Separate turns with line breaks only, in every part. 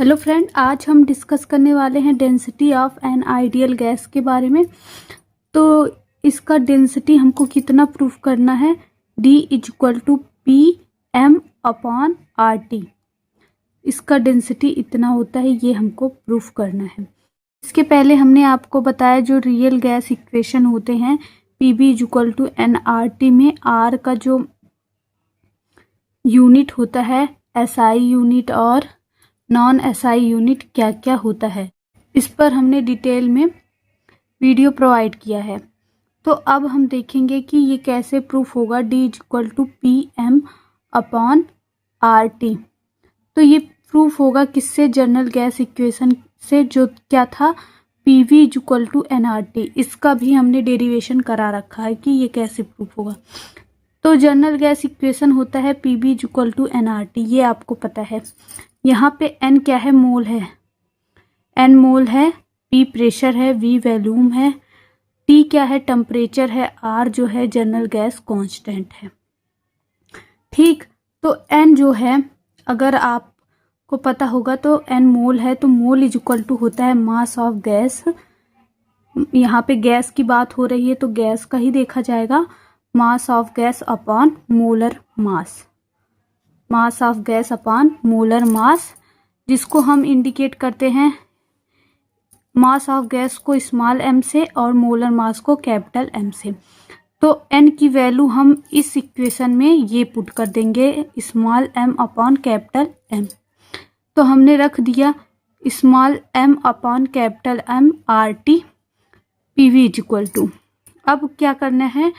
Hello friend, आज हम discuss करने वाले हैं density of an ideal gas के बारे में। तो इसका डेंसिटी हमको कितना प्रूफ करना है, D = PM/RT। इसका डेंसिटी इतना होता है, ये हमको प्रूफ करना है। इसके पहले हमने आपको बताया जो रियल गैस इक्वेशन होते हैं PV = nRT में R का जो यूनिट होता है SI यूनिट और नॉन SI यूनिट क्या क्या होता है, इस पर हमने डिटेल में वीडियो प्रोवाइड किया है। तो अब हम देखेंगे कि ये कैसे प्रूफ होगा D = PM/RT। तो ये प्रूफ होगा किससे, जनरल गैस इक्वेशन से, जो क्या था PV = nRT। इसका भी हमने डेरिवेशन करा रखा है कि ये कैसे प्रूफ होगा। तो जनरल गैस इक्वेशन होता है PV = nRT, ये आपको पता है। यहाँ पे n क्या है, मोल है, n मोल है, P प्रेशर है, V वॉल्यूम है, T क्या है, टेम्परेचर है, R जो है जनरल गैस कांस्टेंट है। ठीक, तो n जो है अगर आपको पता होगा तो n मोल है, तो मोल = होता है मास ऑफ गैस। यहाँ पे गैस की बात हो रही है तो गैस का ही देखा जाएगा, मास of gas upon molar mass, mass of gas upon molar mass, जिसको हम इंडिकेट करते हैं मास ऑफ गैस को स्मॉल m से और मोलर मास को कैपिटल M से। तो n की वैल्यू हम इस इक्वेशन में ये पुट कर देंगे, small m upon capital M। तो हमने रख दिया small m upon capital M RT PV = अब क्या करना है,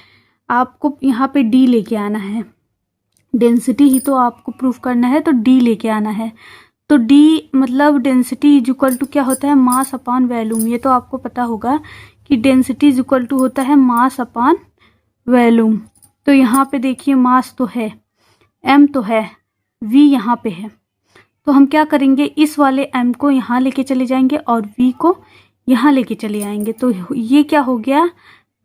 आपको यहाँ पे D लेके आना है, डेंसिटी ही तो आपको प्रूफ करना है, तो D लेके आना है। तो D मतलब डेंसिटी = क्या होता है, मास अपॉन वॉल्यूम। ये तो आपको पता होगा कि डेंसिटी = होता है मास अपॉन वॉल्यूम। तो यहाँ पे देखिए मास तो है, M तो है, V यहाँ पे है, तो हम क्या करेंगे, इस वाले M को यहाँ लेके चले जाएंगे और V को यहाँ लेके चले आएंगे। तो ये क्या हो गया,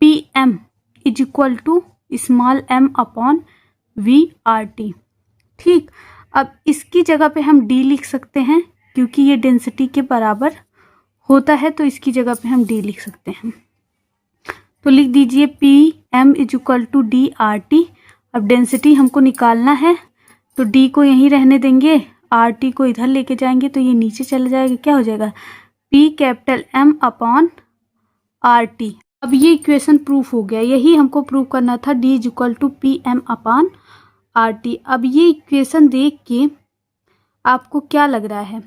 PM = small m upon VRT। ठीक, अब इसकी जगह पे हम D लिख सकते हैं क्योंकि ये डेंसिटी के बराबर होता है, तो इसकी जगह पे हम D लिख सकते हैं। तो लिख दीजिए PM = DRT। अब डेंसिटी हमको निकालना है तो D को यहीं रहने देंगे, RT को इधर लेके जाएंगे तो ये नीचे चले जाएगा, क्या हो जाएगा PM/RT। अब ये इक्वेशन प्रूफ हो गया, यही हमको प्रूफ करना था, D = PM/RT। अब ये इक्वेशन देख के आपको क्या लग रहा है,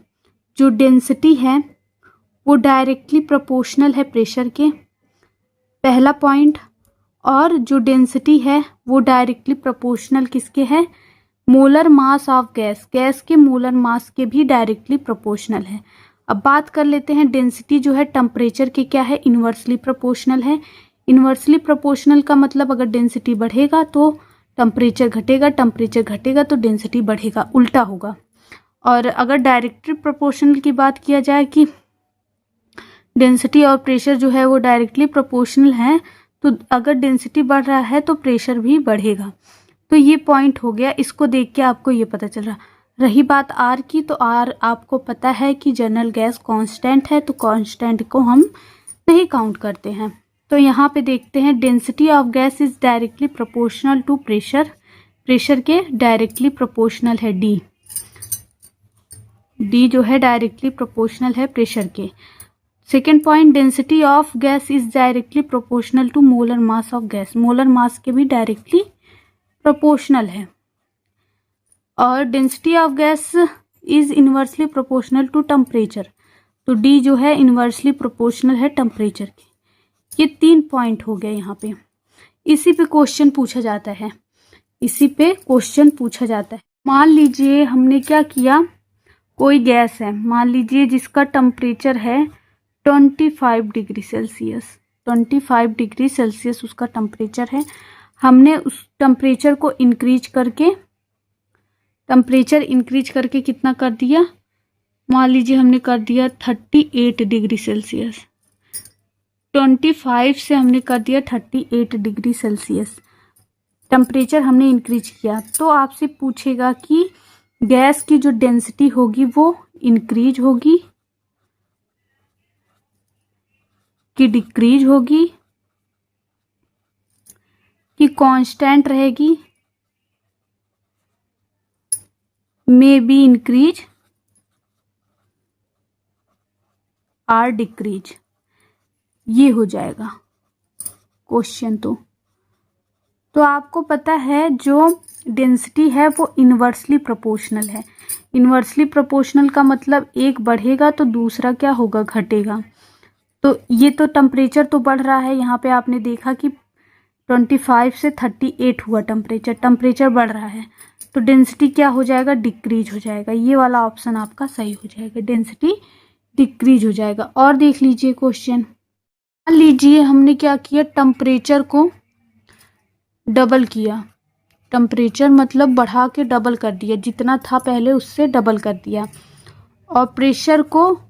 जो डेंसिटी है वो डायरेक्टली प्रोपोर्शनल है प्रेशर के, पहला पॉइंट, और जो डेंसिटी है वो डायरेक्टली प्रोपोर्शनल किसके है, molar mass of gas, gas के मोलर मास के भी डायरेक्टली प्रोपोर्शनल है। अब बात कर लेते हैं, डेंसिटी जो है टेम्परेचर के क्या है, इन्वर्सली प्रोपोर्शनल है। इन्वर्सली प्रोपोर्शनल का मतलब अगर डेंसिटी बढ़ेगा तो टेम्परेचर घटेगा, टेम्परेचर घटेगा तो डेंसिटी बढ़ेगा, उल्टा होगा। और अगर डायरेक्टली प्रोपोर्शनल की बात किया जाए कि डेंसिटी और प्रेशर जो है वो डायरेक्टली प्रोपोर्शनल है, तो अगर डेंसिटी बढ़ रहा है तो प्रेशर भी बढ़ेगा। तो ये पॉइंट हो गया, इसको देख के आपको ये पता चल रहा। रही बात R की, तो R आपको पता है कि जनरल गैस कांस्टेंट है, तो कांस्टेंट को हम नहीं काउंट करते हैं। तो यहाँ पे देखते हैं, density of gas is directly proportional to pressure, pressure के डायरेक्टली प्रोपोर्शनल है D जो है डायरेक्टली प्रोपोर्शनल है प्रेशर के। Second point, density of gas is directly proportional to molar mass of gas, molar mass के भी डायरेक्टली प्रोपोर्शनल है। और density of gas is inversely proportional to temperature, तो D जो है इन्वर्सली प्रोपोर्शनल है टेम्परेचर के। ये 3 पॉइंट हो गए यहाँ पे। इसी पे क्वेश्चन पूछा जाता है, इसी पे क्वेश्चन पूछा जाता है। मान लीजिए हमने क्या किया, कोई गैस है, मान लीजिए जिसका टेम्परेचर है 25 डिग्री सेल्सियस, 25 डिग्री सेल्सियस उसका टेम्परेचर है। हमने उस टेम्परेचर को इंक्रीज करके कितना कर दिया, मान लीजिए हमने कर दिया 38 डिग्री सेल्सियस, 25 से हमने कर दिया 38 डिग्री सेल्सियस, टेम्परेचर हमने इंक्रीज किया। तो आपसे पूछेगा कि गैस की जो डेंसिटी होगी वो इंक्रीज होगी कि डिक्रीज होगी कि कांस्टेंट रहेगी, maybe increase or decrease, ये हो जाएगा क्वेश्चन। तो आपको पता है जो डेंसिटी है वो इन्वर्सली प्रोपोर्शनल है। इन्वर्सली प्रोपोर्शनल का मतलब एक बढ़ेगा तो दूसरा क्या होगा, घटेगा। तो ये तो टेम्परेचर तो बढ़ रहा है, यहाँ पे आपने देखा कि 25 से 38 हुआ टेम्परेचर बढ़ रहा है, तो डेंसिटी क्या हो जाएगा, डिक्रीज हो जाएगा। ये वाला ऑप्शन आपका सही हो जाएगा, डेंसिटी डिक्रीज हो जाएगा। और देख लीजिए क्वेश्चन, मान लीजिए हमने क्या किया, टेम्परेचर को डबल किया, टेम्परेचर मतलब बढ़ा के डबल कर दिया, जितना था पहले उससे डबल कर दिया, और प्रेशर को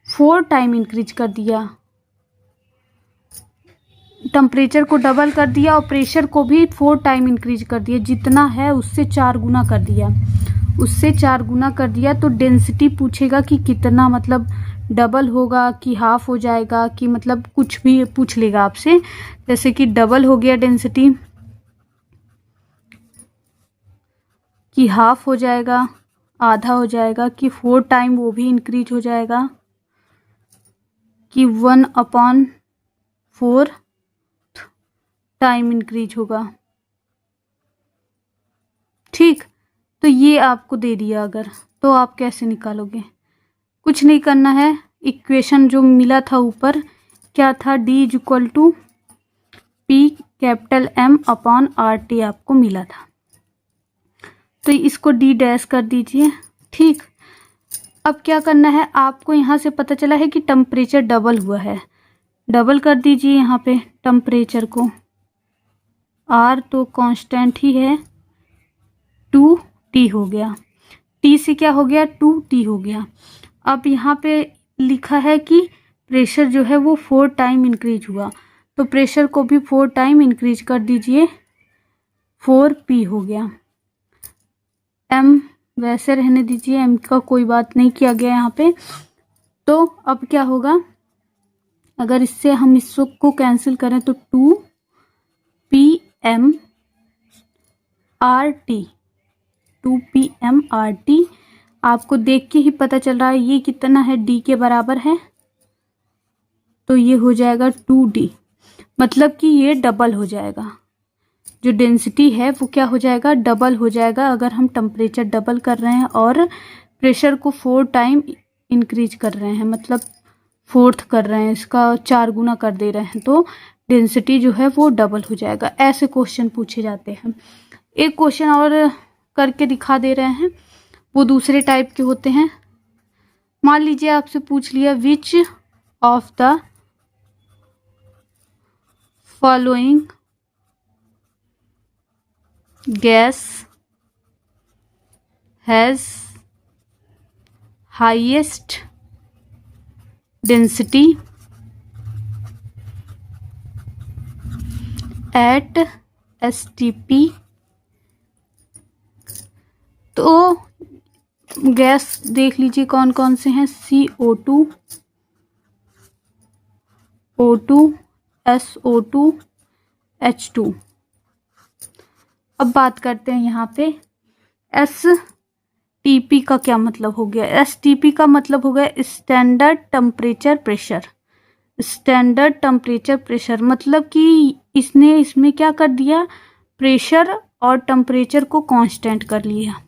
4 टाइम इंक्रीज कर दिया। टेम्परेचर को डबल कर दिया और प्रेशर को भी 4 टाइम इंक्रीज कर दिया, जितना है उससे 4 गुना कर दिया, उससे 4 गुना कर दिया। तो डेंसिटी पूछेगा कि कितना, मतलब डबल होगा कि हाफ हो जाएगा, कि मतलब कुछ भी पूछ लेगा आपसे। जैसे कि डबल हो गया डेंसिटी, कि हाफ हो जाएगा, आधा हो जाएगा, कि 4 टाइम वो भी इंक्रीज हो जाएगा, कि 1/4 टाइम इंक्रीज होगा। ठीक, तो ये आपको दे दिया अगर, तो आप कैसे निकालोगे, कुछ नहीं करना है। इक्वेशन जो मिला था ऊपर क्या था, D=P∩M/RT आपको मिला था, तो इसको D डैश कर दीजिए। ठीक, अब क्या करना है आपको, यहाँ से पता चला है कि टेम्परेचर डबल हुआ है, डबल कर दीजिए यहाँ पे टेम्परेचर को। R तो कांस्टेंट ही है, 2T हो गया, T से क्या हो गया, 2T हो गया। अब यहाँ पे लिखा है कि प्रेशर जो है वो 4 टाइम इंक्रीज हुआ, तो प्रेशर को भी 4 टाइम इंक्रीज कर दीजिए, 4P हो गया। M वैसे रहने दीजिए, M का कोई बात नहीं किया गया यहाँ पे। तो अब क्या होगा, अगर इससे हम इसको कैंसिल करें तो 2PMRT आपको देख के ही पता चल रहा है ये कितना है, D के बराबर है, तो ये हो जाएगा 2D, मतलब कि ये डबल हो जाएगा। जो डेंसिटी है वो क्या हो जाएगा, डबल हो जाएगा। अगर हम टेम्परेचर डबल कर रहे हैं और प्रेशर को 4 टाइम इंक्रीज कर रहे हैं, मतलब 4th कर रहे हैं, इसका 4 गुना कर दे रहे हैं, तो डेंसिटी जो है वो डबल हो जाएगा। ऐसे क्वेश्चन पूछे जाते हैं। एक क्वेश्चन और करके दिखा दे रहे हैं, वो दूसरे टाइप के होते हैं। मान लीजिए आपसे पूछ लिया, which of the following gas has highest density at STP। तो गैस देख लीजिए कौन कौन से हैं, CO2, O2, SO2, H2। अब बात करते हैं यहाँ पे STP का क्या मतलब हो गया। STP का मतलब हो गया standard temperature pressure. Standard temperature pressure मतलब कि इसने इसमें क्या कर दिया, प्रेशर और टेम्परेचर को कांस्टेंट कर लिया,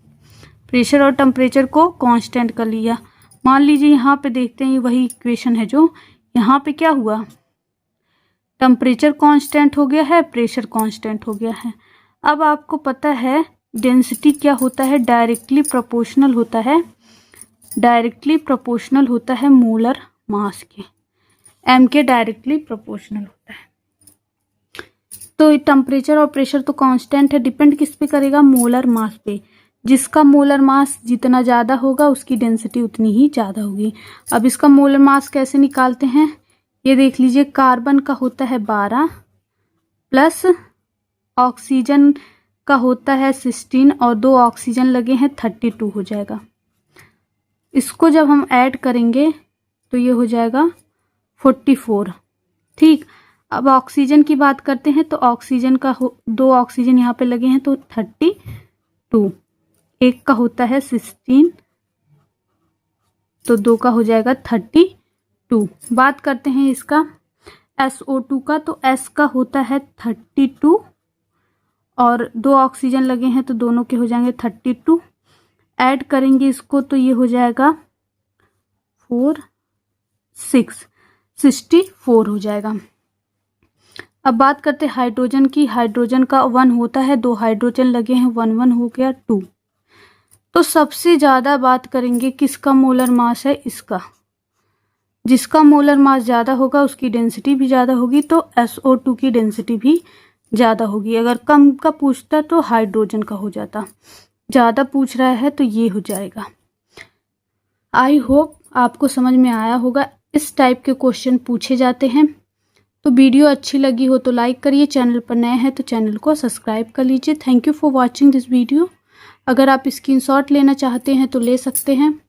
प्रेशर और टेम्परेचर को कांस्टेंट कर लिया। मान लीजिए यहाँ पे देखते हैं, वही इक्वेशन है जो यहाँ पे क्या हुआ, टेम्परेचर कांस्टेंट हो गया है, प्रेशर कांस्टेंट हो गया है। अब आपको पता है डेंसिटी क्या होता है, डायरेक्टली प्रोपोर्शनल होता है, डायरेक्टली प्रोपोर्शनल होता है मोलर मास के, M के डायरेक्टली प्रोपोर्शनल होता है। तो टेम्परेचर और प्रेशर तो कांस्टेंट है, डिपेंड किस पे करेगा, मोलर मास पे। जिसका मोलर मास जितना ज़्यादा होगा उसकी डेंसिटी उतनी ही ज़्यादा होगी। अब इसका मोलर मास कैसे निकालते हैं, ये देख लीजिए, कार्बन का होता है 12 प्लस ऑक्सीजन का होता है 16 और 2 ऑक्सीजन लगे हैं 32 हो जाएगा। इसको जब हम ऐड करेंगे तो ये हो जाएगा 44। ठीक, अब ऑक्सीजन की बात करते हैं तो ऑक्सीजन का 2 ऑक्सीजन यहाँ पे लगे हैं तो 32, एक का होता है 16 तो 2 का हो जाएगा 32। बात करते हैं इसका SO2 का, तो S का होता है 32 और 2 ऑक्सीजन लगे हैं तो दोनों के हो जाएंगे 32। ऐड करेंगे इसको तो ये हो जाएगा 64 हो जाएगा। अब बात करते हैं हाइड्रोजन की। हाइड्रोजन का 1 होता है, 2 हाइड्रोजन लगे हैं, 1 1 हो गया 2। तो सबसे ज़्यादा बात करेंगे किसका मोलर मास है, इसका। जिसका मोलर मास ज़्यादा होगा उसकी डेंसिटी भी ज़्यादा होगी, तो SO2 की डेंसिटी भी ज़्यादा होगी। अगर कम का पूछता तो हाइड्रोजन का हो जाता, ज़्यादा पूछ रहा है तो ये हो जाएगा। आई होप आपको समझ में आया होगा। इस टाइप के क्वेश्चन पूछे जाते हैं। तो वीडियो अच्छी लगी हो तो लाइक करिए, चैनल पर नए हैं तो चैनल को सब्सक्राइब कर लीजिए। Thank you for watching this video. अगर आप स्क्रीनशॉट लेना चाहते हैं तो ले सकते हैं।